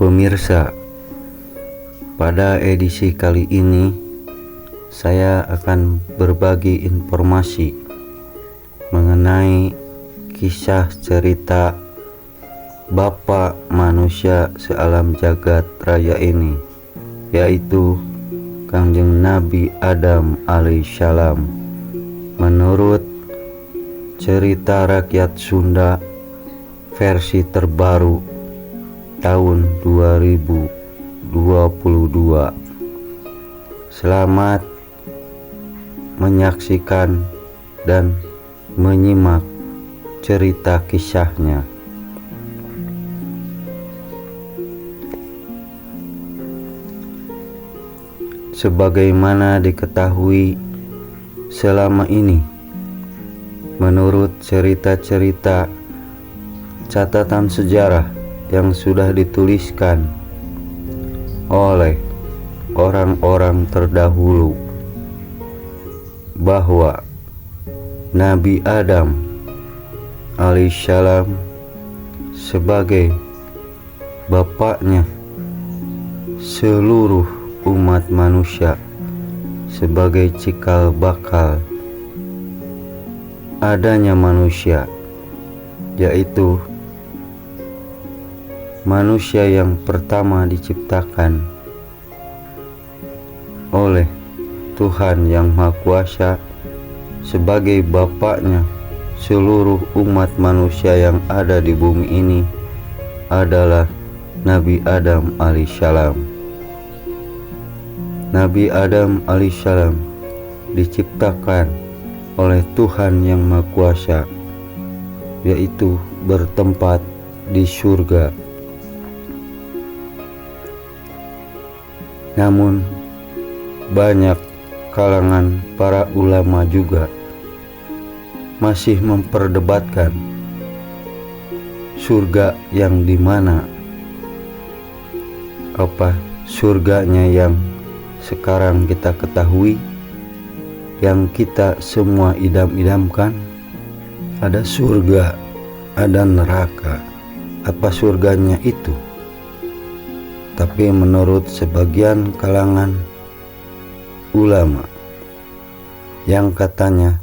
pemirsa, pada edisi kali ini saya akan berbagi informasi mengenai kisah cerita Bapa manusia sealam jagat raya ini, yaitu Kangjeng Nabi Adam alaihissalam, menurut cerita rakyat Sunda versi terbaru tahun 2022. Selamat menyaksikan dan menyimak cerita kisahnya. Sebagaimana diketahui selama ini, menurut cerita-cerita catatan sejarah yang sudah dituliskan oleh orang-orang terdahulu, bahwa Nabi Adam alaihissalam sebagai bapaknya seluruh umat manusia, sebagai cikal bakal adanya manusia, yaitu manusia yang pertama diciptakan oleh Tuhan Yang Maha Kuasa sebagai bapaknya seluruh umat manusia yang ada di bumi ini adalah Nabi Adam alaihissalam. Nabi Adam alaihissalam diciptakan oleh Tuhan Yang Maha Kuasa, yaitu bertempat di surga. Namun banyak kalangan para ulama juga masih memperdebatkan surga yang dimana, apa surganya yang sekarang kita ketahui, yang kita semua idam-idamkan. Ada surga, ada neraka. Apa surganya itu? Tapi menurut sebagian kalangan ulama yang katanya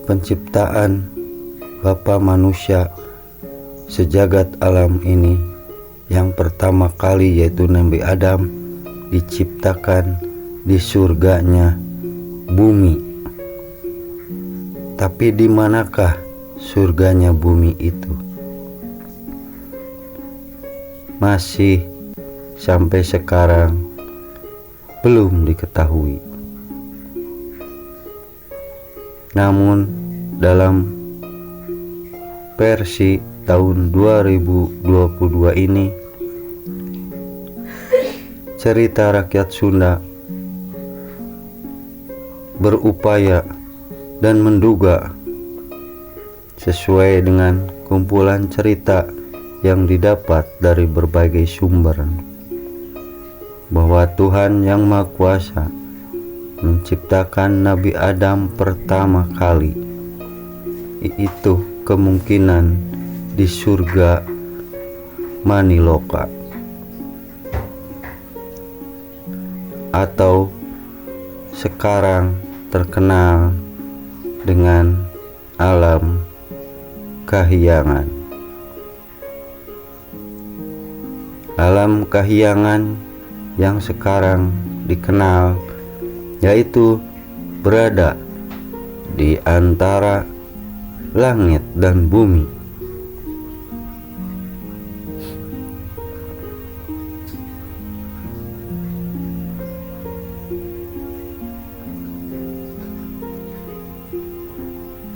penciptaan Bapa manusia sejagat alam ini yang pertama kali, yaitu Nabi Adam, diciptakan di surganya bumi. Tapi di manakah surganya bumi itu? Masih sampai sekarang belum diketahui. Namun dalam versi tahun 2022 ini, cerita rakyat Sunda berupaya dan menduga sesuai dengan kumpulan cerita yang didapat dari berbagai sumber, bahwa Tuhan Yang Maha Kuasa menciptakan Nabi Adam pertama kali itu kemungkinan di surga Maniloka, atau sekarang terkenal dengan alam kahyangan. Alam kahyangan yang sekarang dikenal yaitu berada di antara langit dan bumi.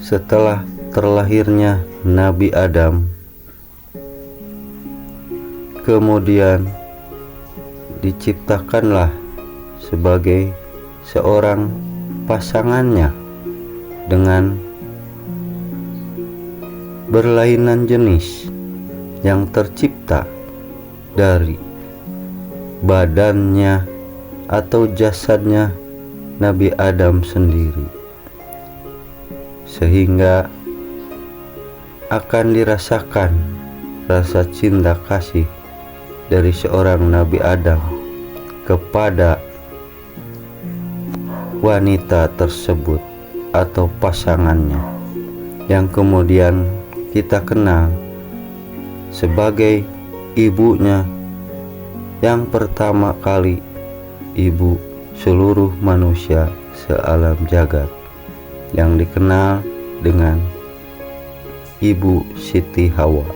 Setelah terlahirnya Nabi Adam, kemudian diciptakanlah sebagai seorang pasangannya dengan berlainan jenis yang tercipta dari badannya atau jasadnya Nabi Adam sendiri, sehingga akan dirasakan rasa cinta kasih dari seorang Nabi Adam kepada wanita tersebut atau pasangannya, yang kemudian kita kenal sebagai ibunya yang pertama kali, ibu seluruh manusia sealam jagat, yang dikenal dengan Ibu Siti Hawa.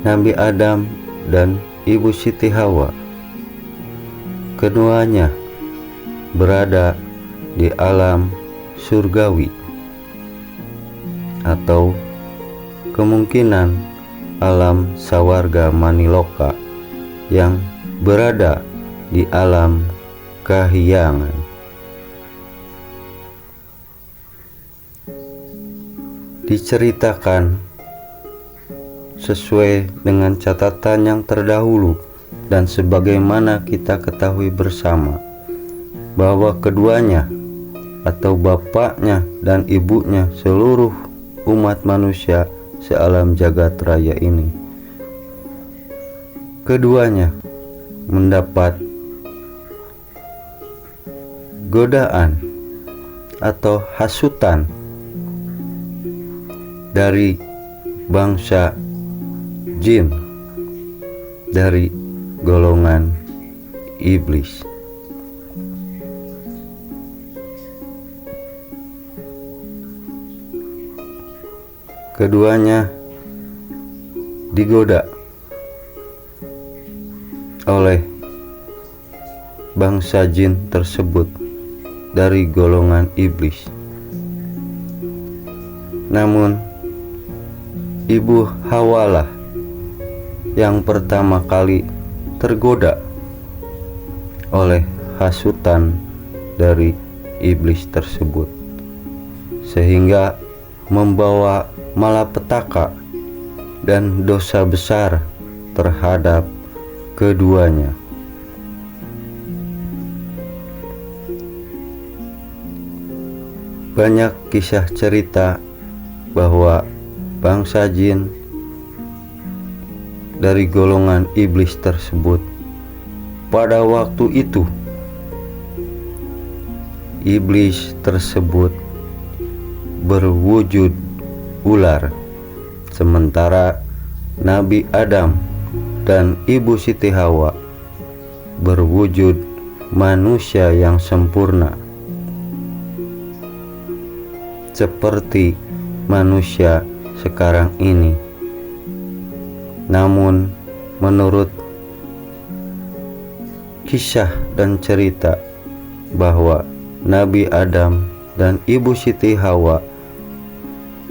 Nabi Adam dan Ibu Siti Hawa, keduanya berada di alam surgawi, atau kemungkinan alam sawarga maniloka yang berada di alam kahyangan. Diceritakan sesuai dengan catatan yang terdahulu dan sebagaimana kita ketahui bersama, bahwa keduanya atau bapaknya dan ibunya seluruh umat manusia sealam jagat raya ini, keduanya mendapat godaan atau hasutan dari bangsa jin, dari golongan iblis. Keduanya digoda oleh bangsa jin tersebut dari golongan iblis. Namun Ibu Hawalah yang pertama kali tergoda oleh hasutan dari iblis tersebut, sehingga membawa malapetaka dan dosa besar terhadap keduanya. Banyak kisah cerita bahwa bangsa jin dari golongan iblis tersebut pada waktu itu, iblis tersebut berwujud ular, sementara Nabi Adam dan Ibu Siti Hawa berwujud manusia yang sempurna, seperti manusia sekarang ini. Namun menurut kisah dan cerita bahwa Nabi Adam dan Ibu Siti Hawa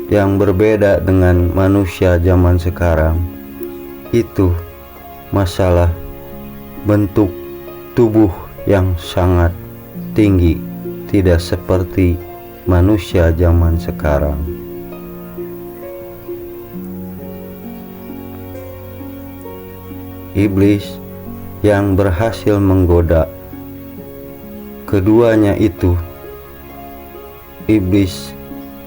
yang berbeda dengan manusia zaman sekarang itu masalah bentuk tubuh yang sangat tinggi, tidak seperti manusia zaman sekarang. Iblis yang berhasil menggoda keduanya itu, iblis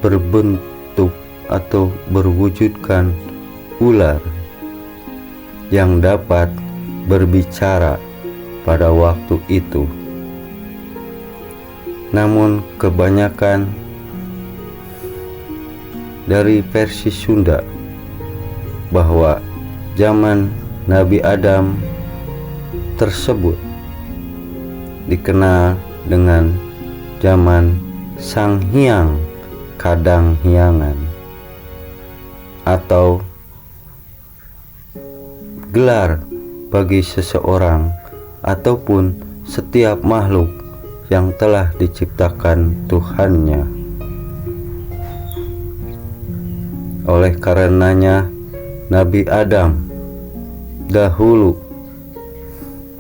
berbentuk atau berwujudkan ular yang dapat berbicara pada waktu itu. Namun kebanyakan dari versi Sunda bahwa zaman Nabi Adam tersebut dikenal dengan zaman Sang Hyang Kadang Hyangan, atau gelar bagi seseorang ataupun setiap makhluk yang telah diciptakan Tuhannya. Oleh karenanya Nabi Adam dahulu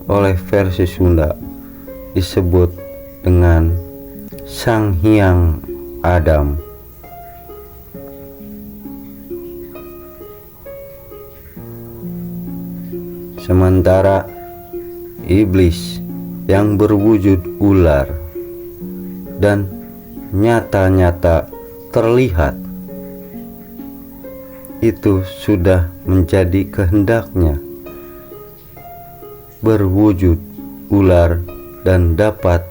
oleh versi Sunda disebut dengan Sang Hyang Adam. Sementara iblis yang berwujud ular dan nyata-nyata terlihat itu sudah menjadi kehendaknya berwujud ular dan dapat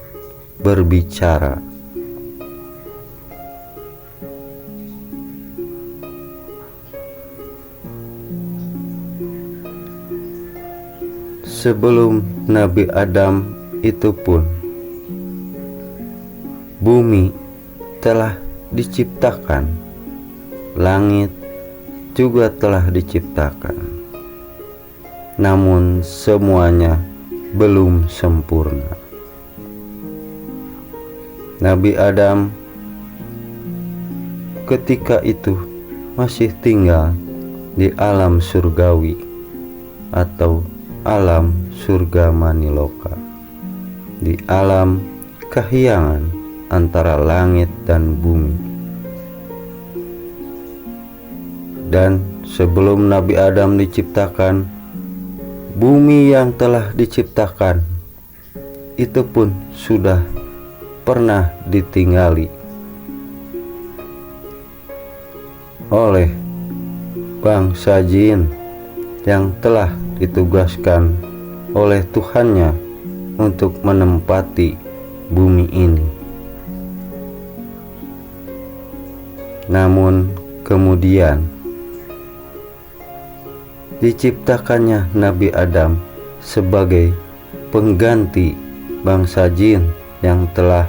berbicara. Sebelum Nabi Adam itu pun bumi telah diciptakan, langit juga telah diciptakan, namun semuanya belum sempurna. Nabi Adam ketika itu masih tinggal di alam surgawi atau alam surga maniloka, di alam kahyangan antara langit dan bumi. Dan sebelum Nabi Adam diciptakan, bumi yang telah diciptakan itu pun sudah pernah ditinggali oleh bangsa jin yang telah ditugaskan oleh Tuhannya untuk menempati bumi ini. Namun kemudian diciptakannya Nabi Adam sebagai pengganti bangsa jin yang telah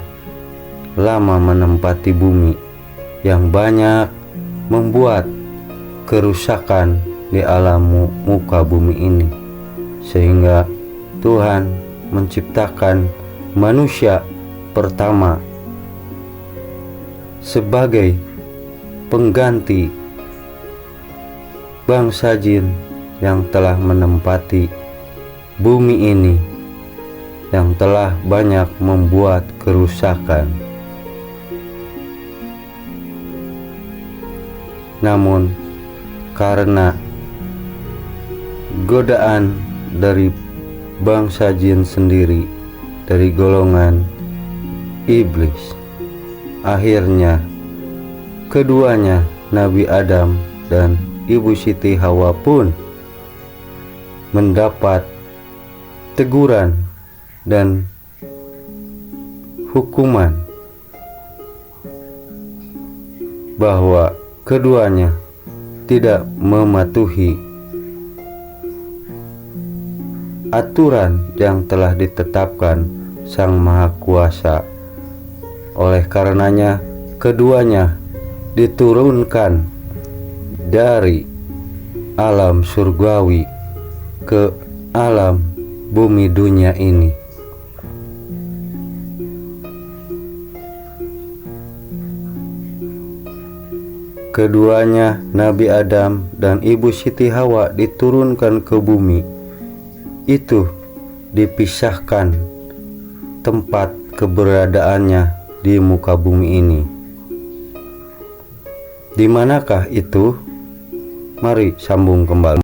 lama menempati bumi, yang banyak membuat kerusakan di alam muka bumi ini, sehingga Tuhan menciptakan manusia pertama sebagai pengganti bangsa jin yang telah menempati bumi ini, yang telah banyak membuat kerusakan. Namun karena godaan dari bangsa jin sendiri, dari golongan iblis, akhirnya keduanya, Nabi Adam dan Ibu Siti Hawa pun mendapat teguran dan hukuman bahwa keduanya tidak mematuhi aturan yang telah ditetapkan Sang Maha Kuasa. Oleh karenanya keduanya diturunkan dari alam surgawi ke alam bumi dunia ini. Keduanya, Nabi Adam dan Ibu Siti Hawa, diturunkan ke bumi. Itu dipisahkan tempat keberadaannya di muka bumi ini. Di manakah itu? Mari sambung kembali.